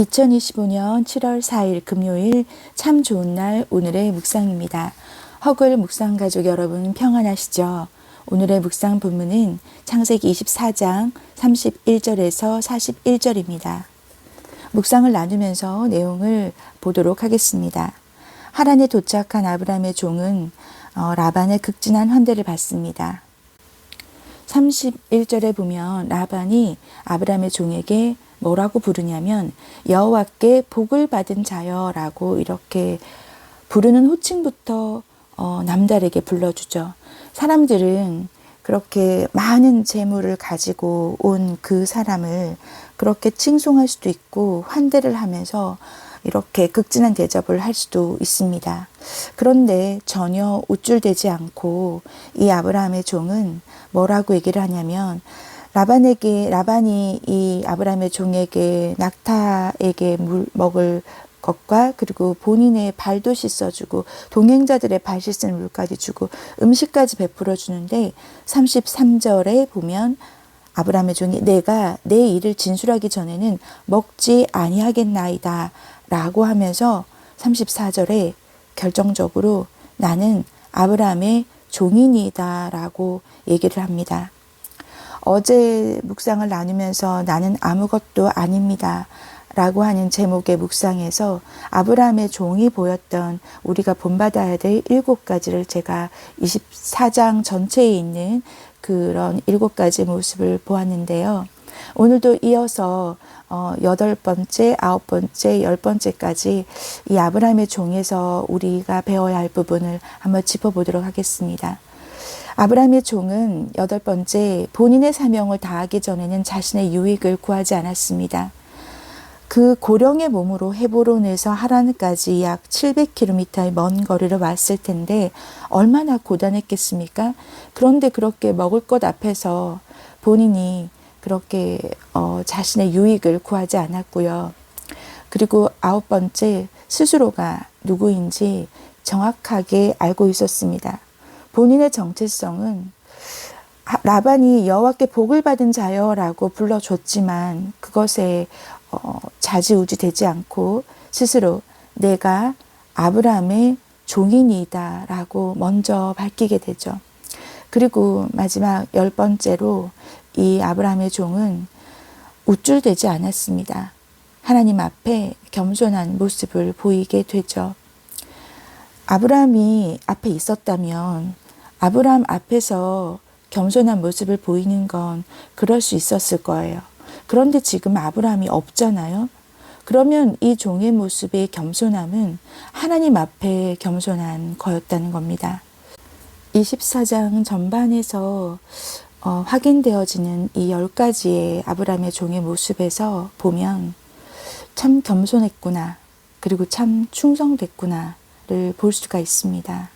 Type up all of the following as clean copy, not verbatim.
2025년 7월 4일 금요일 참 좋은 날 오늘의 묵상입니다. 허글 묵상 가족 여러분 평안하시죠? 오늘의 묵상 본문은 창세기 24장 31절에서 41절입니다. 묵상을 나누면서 내용을 보도록 하겠습니다. 하란에 도착한 아브라함의 종은 라반의 극진한 환대를 받습니다. 31절에 보면 라반이 아브라함의 종에게 뭐라고 부르냐면 여호와께 복을 받은 자여라고 이렇게 부르는 호칭부터 남다르게 불러주죠. 사람들은 그렇게 많은 재물을 가지고 온 그 사람을 그렇게 칭송할 수도 있고 환대를 하면서 이렇게 극진한 대접을 할 수도 있습니다. 그런데 전혀 우쭐대지 않고 이 아브라함의 종은 뭐라고 얘기를 하냐면 라반이 이 아브라함의 종에게 낙타에게 물 먹을 것과 그리고 본인의 발도 씻어주고 동행자들의 발 씻은 물까지 주고 음식까지 베풀어 주는데 33절에 보면 아브라함의 종이 내가 내 일을 진술하기 전에는 먹지 아니하겠나이다 라고 하면서 34절에 결정적으로 나는 아브라함의 종이니이다 라고 얘기를 합니다. 어제 묵상을 나누면서 나는 아무것도 아닙니다 라고 하는 제목의 묵상에서 아브라함의 종이 보였던 우리가 본받아야 될 7가지를 제가 24장 전체에 있는 그런 7가지 모습을 보았는데요. 오늘도 이어서 8번째, 9번째, 10번째까지 이 아브라함의 종에서 우리가 배워야 할 부분을 한번 짚어보도록 하겠습니다. 아브라함의 종은 8번째, 본인의 사명을 다하기 전에는 자신의 유익을 구하지 않았습니다. 그 고령의 몸으로 헤브론에서 하란까지 약 700km의 먼 거리를 왔을 텐데 얼마나 고단했겠습니까? 그런데 그렇게 먹을 것 앞에서 본인이 그렇게 자신의 유익을 구하지 않았고요. 그리고 9번째, 스스로가 누구인지 정확하게 알고 있었습니다. 본인의 정체성은 라반이 여호와께 복을 받은 자여라고 불러줬지만 그것에 좌지우지 되지 않고 스스로 내가 아브라함의 종이니이다 라고 먼저 밝히게 되죠. 그리고 마지막 10번째로 이 아브라함의 종은 우쭐대지 않았습니다. 하나님 앞에 겸손한 모습을 보이게 되죠. 아브라함이 앞에 있었다면 아브라함 앞에서 겸손한 모습을 보이는 건 그럴 수 있었을 거예요. 그런데 지금 아브라함이 없잖아요. 그러면 이 종의 모습의 겸손함은 하나님 앞에 겸손한 거였다는 겁니다. 24장 전반에서 확인되어지는 이 10가지의 아브라함의 종의 모습에서 보면 참 겸손했구나, 그리고 참 충성됐구나를 볼 수가 있습니다.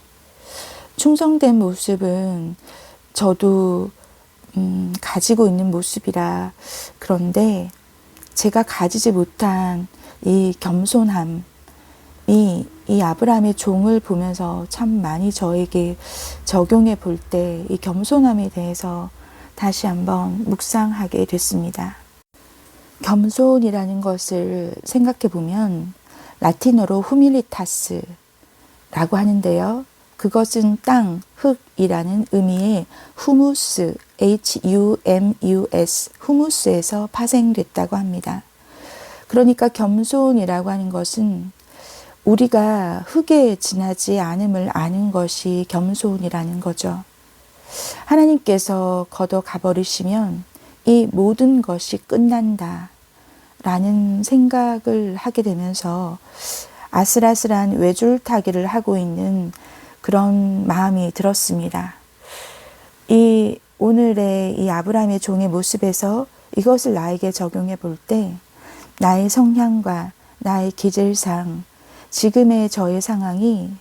충성된 모습은 저도 가지고 있는 모습이라 그런데 제가 가지지 못한 이 겸손함이 이 아브라함의 종을 보면서 참 많이 저에게 적용해 볼 때 이 겸손함에 대해서 다시 한번 묵상하게 됐습니다. 겸손이라는 것을 생각해 보면 라틴어로 후밀리타스라고 하는데요. 그것은 땅, 흙이라는 의미의 후무스, H-U-M-U-S, 후무스에서 파생됐다고 합니다. 그러니까 겸손이라고 하는 것은 우리가 흙에 지나지 않음을 아는 것이 겸손이라는 거죠. 하나님께서 걷어 가버리시면 이 모든 것이 끝난다 라는 생각을 하게 되면서 아슬아슬한 외줄타기를 하고 있는 그런 마음이 들었습니다. 이 오늘의 이 아브라함의 종의 모습에서 이것을 나에게 적용해 볼 때 나의 성향과 나의 기질상 지금의 저의 상황이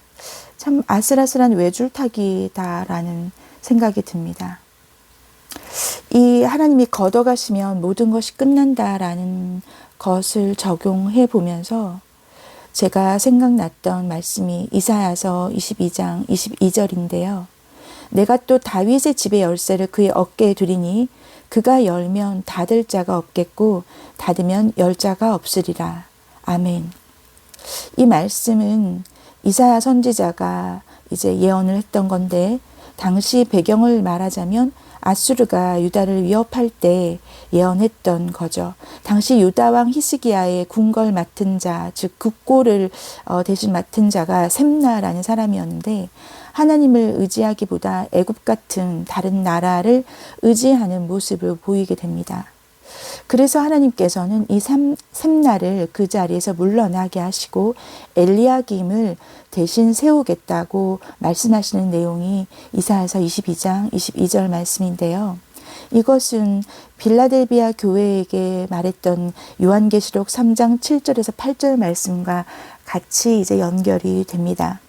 참 아슬아슬한 외줄타기다라는 생각이 듭니다. 이 하나님이 걷어가시면 모든 것이 끝난다라는 것을 적용해 보면서 제가 생각났던 말씀이 이사야서 22장 22절인데요. 내가 또 다윗의 집의 열쇠를 그의 어깨에 두리니 그가 열면 닫을 자가 없겠고 닫으면 열 자가 없으리라 아멘. 이 말씀은 이사야 선지자가 이제 예언을 했던 건데, 당시 배경을 말하자면 아수르가 유다를 위협할 때 예언했던 거죠. 당시 유다 왕 히스기야의 궁궐 맡은 자, 즉 국고를 대신 맡은 자가 셈나라는 사람이었는데, 하나님을 의지하기보다 애굽 같은 다른 나라를 의지하는 모습을 보이게 됩니다. 그래서 하나님께서는 이 셈나를 그 자리에서 물러나게 하시고 엘리야김을 대신 세우겠다고 말씀하시는 내용이 이사야서 22장 22절 말씀인데요. 이것은 빌라델비아 교회에게 말했던 요한계시록 3장 7절에서 8절 말씀과 같이 이제 연결이 됩니다.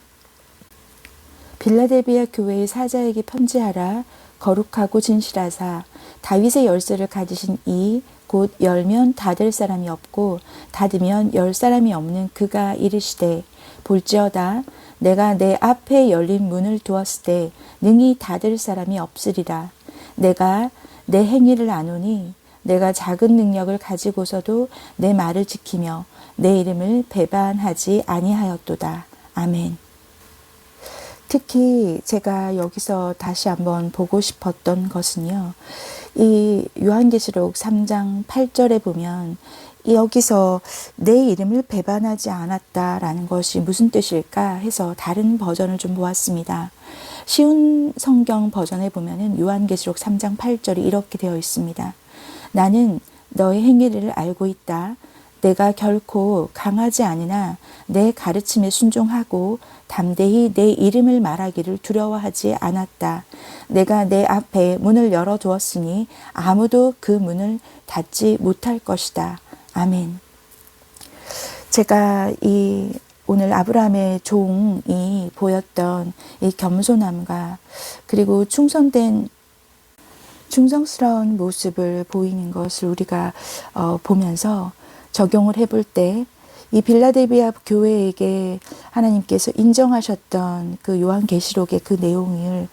빌라델비아 교회의 사자에게 편지하라. 거룩하고 진실하사 다윗의 열쇠를 가지신 이 곧 열면 닫을 사람이 없고 닫으면 열 사람이 없는 그가 이르시되, 볼지어다 내가 내 앞에 열린 문을 두었을 때 능히 닫을 사람이 없으리라. 내가 내 행위를 아노니 내가 작은 능력을 가지고서도 내 말을 지키며 내 이름을 배반하지 아니하였도다. 아멘. 특히 제가 여기서 다시 한번 보고 싶었던 것은요, 이 요한계시록 3장 8절에 보면 여기서 내 이름을 배반하지 않았다라는 것이 무슨 뜻일까 해서 다른 버전을 좀 보았습니다. 쉬운 성경 버전에 보면은 요한계시록 3장 8절이 이렇게 되어 있습니다. 나는 너의 행위를 알고 있다. 내가 결코 강하지 않으나 내 가르침에 순종하고 담대히 내 이름을 말하기를 두려워하지 않았다. 내가 내 앞에 문을 열어두었으니 아무도 그 문을 닫지 못할 것이다. 아멘. 제가 오늘 아브라함의 종이 보였던 이 겸손함과 그리고 충성스러운 모습을 보이는 것을 우리가 보면서 적용을 해볼 때, 이 빌라델비아 교회에게 하나님께서 인정하셨던 그 요한계시록의 그 내용을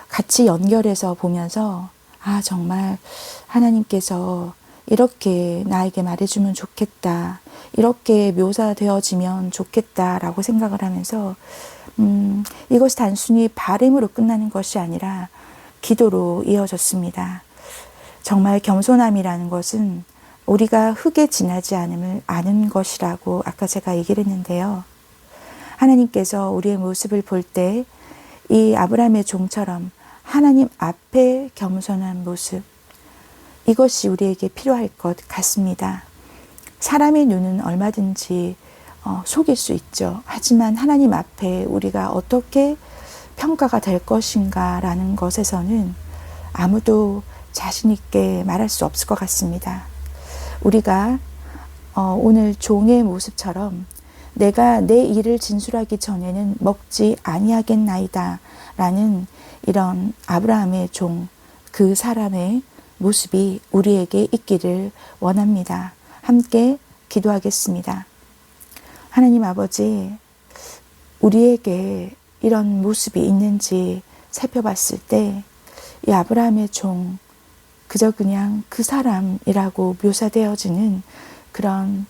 같이 연결해서 보면서, 정말 하나님께서 이렇게 나에게 말해주면 좋겠다, 이렇게 묘사되어지면 좋겠다라고 생각을 하면서 이것이 단순히 바람으로 끝나는 것이 아니라 기도로 이어졌습니다. 정말 겸손함이라는 것은 우리가 흙에 지나지 않음을 아는 것이라고 아까 제가 얘기를 했는데요. 하나님께서 우리의 모습을 볼 때 이 아브라함의 종처럼 하나님 앞에 겸손한 모습, 이것이 우리에게 필요할 것 같습니다. 사람의 눈은 얼마든지 속일 수 있죠. 하지만 하나님 앞에 우리가 어떻게 평가가 될 것인가 라는 것에서는 아무도 자신 있게 말할 수 없을 것 같습니다. 우리가 오늘 종의 모습처럼 내가 내 일을 진술하기 전에는 먹지 아니하겠나이다 라는 이런 아브라함의 종, 그 사람의 모습이 우리에게 있기를 원합니다. 함께 기도하겠습니다. 하나님 아버지, 우리에게 이런 모습이 있는지 살펴봤을 때 이 아브라함의 종, 그저 그냥 그 사람이라고 묘사되어지는 그런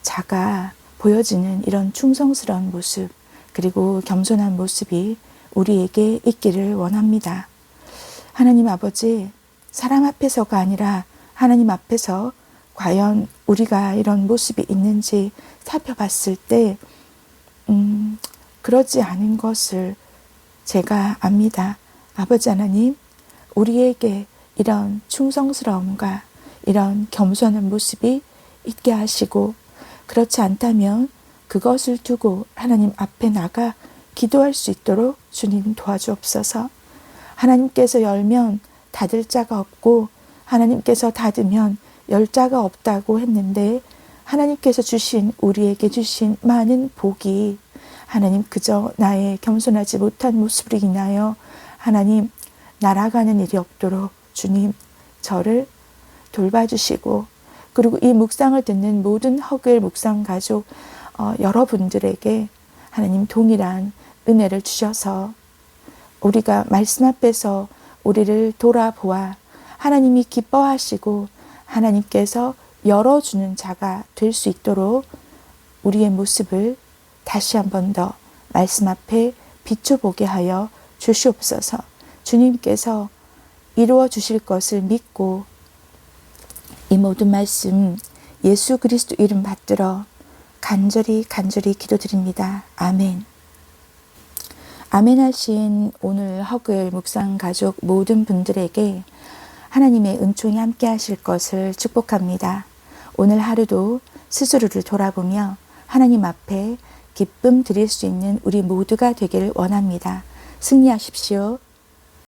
자가 보여지는 이런 충성스러운 모습, 그리고 겸손한 모습이 우리에게 있기를 원합니다. 하나님 아버지, 사람 앞에서가 아니라 하나님 앞에서 과연 우리가 이런 모습이 있는지 살펴봤을 때 그러지 않은 것을 제가 압니다. 아버지 하나님, 우리에게 이런 충성스러움과 이런 겸손한 모습이 있게 하시고, 그렇지 않다면 그것을 두고 하나님 앞에 나가 기도할 수 있도록 주님 도와주옵소서. 하나님께서 열면 닫을 자가 없고 하나님께서 닫으면 열 자가 없다고 했는데, 하나님께서 우리에게 주신 많은 복이 하나님 그저 나의 겸손하지 못한 모습으로 인하여 하나님 날아가는 일이 없도록 주님 저를 돌봐주시고, 그리고 이 묵상을 듣는 모든 허글 묵상 가족 여러분들에게 하나님 동일한 은혜를 주셔서 우리가 말씀 앞에서 우리를 돌아보아 하나님이 기뻐하시고 하나님께서 열어주는 자가 될 수 있도록 우리의 모습을 다시 한 번 더 말씀 앞에 비춰보게 하여 주시옵소서. 주님께서 이루어 주실 것을 믿고 이 모든 말씀 예수 그리스도 이름 받들어 간절히 기도드립니다. 아멘. 아멘 하신 오늘 허글 묵상 가족 모든 분들에게 하나님의 은총이 함께 하실 것을 축복합니다. 오늘 하루도 스스로를 돌아보며 하나님 앞에 기쁨 드릴 수 있는 우리 모두가 되길 원합니다. 승리하십시오.